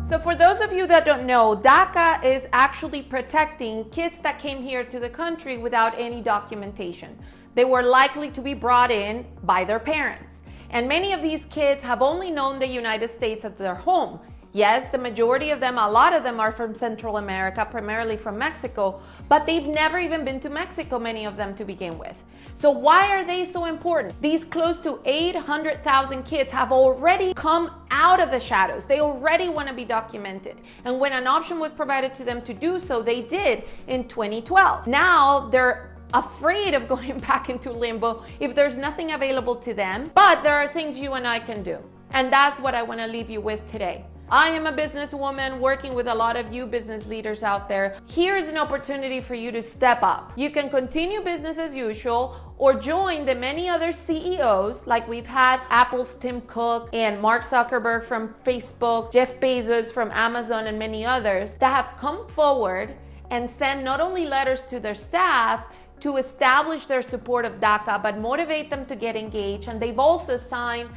So for those of you that don't know, DACA is actually protecting kids that came here to the country without any documentation. They were likely to be brought in by their parents. And many of these kids have only known the United States as their home. Yes, the majority of them, a lot of them are from Central America, primarily from Mexico, but they've never even been to Mexico, many of them to begin with. So why are they so important? These close to 800,000 kids have already come out of the shadows. They already want to be documented. And when an option was provided to them to do so, they did in 2012. Now they're afraid of going back into limbo if there's nothing available to them, but there are things you and I can do. And that's what I want to leave you with today. I am a businesswoman working with a lot of you business leaders out there. Here's an opportunity for you to step up. You can continue business as usual or join the many other CEOs, like we've had Apple's Tim Cook and Mark Zuckerberg from Facebook, Jeff Bezos from Amazon, and many others that have come forward and sent not only letters to their staff to establish their support of DACA, but motivate them to get engaged. And they've also signed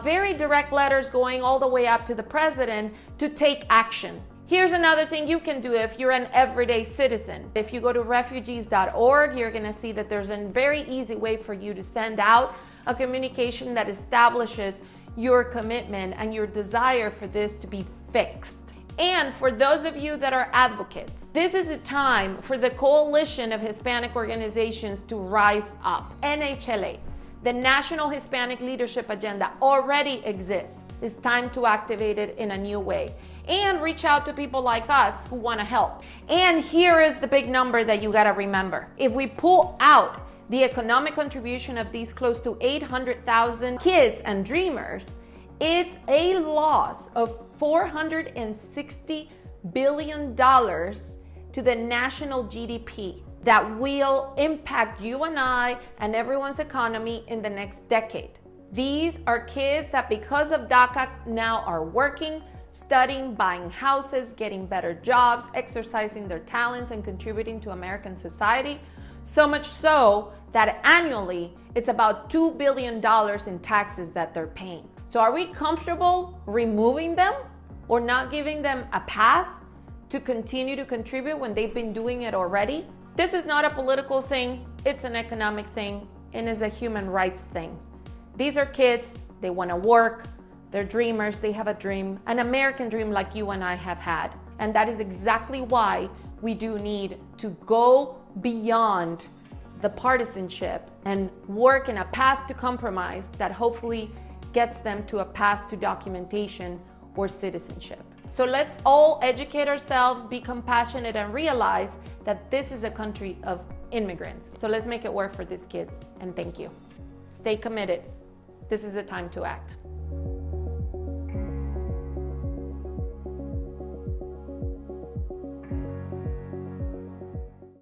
very direct letters going all the way up to the president to take action. Here's another thing you can do if you're an everyday citizen. If you go to refugees.org, you're going to see that there's a very easy way for you to send out a communication that establishes your commitment and your desire for this to be fixed. And for those of you that are advocates, this is a time for the coalition of Hispanic organizations to rise up. NHLA. The National Hispanic Leadership Agenda already exists. It's time to activate it in a new way and reach out to people like us who want to help. And here is the big number that you got to remember. If we pull out the economic contribution of these close to 800,000 kids and dreamers, it's a loss of $460 billion to the national GDP. That will impact you and I and everyone's economy in the next decade. These are kids that because of DACA now are working, studying, buying houses, getting better jobs, exercising their talents and contributing to American society. So much so that annually it's about $2 billion in taxes that they're paying. So are we comfortable removing them or not giving them a path to continue to contribute when they've been doing it already? This is not a political thing, it's an economic thing, and is a human rights thing. These are kids, they want to work, they're dreamers, they have a dream, an American dream like you and I have had. And that is exactly why we do need to go beyond the partisanship and work in a path to compromise that hopefully gets them to a path to documentation or citizenship. So let's all educate ourselves, be compassionate, and realize that this is a country of immigrants. So let's make it work for these kids, and thank you. Stay committed. This is the time to act.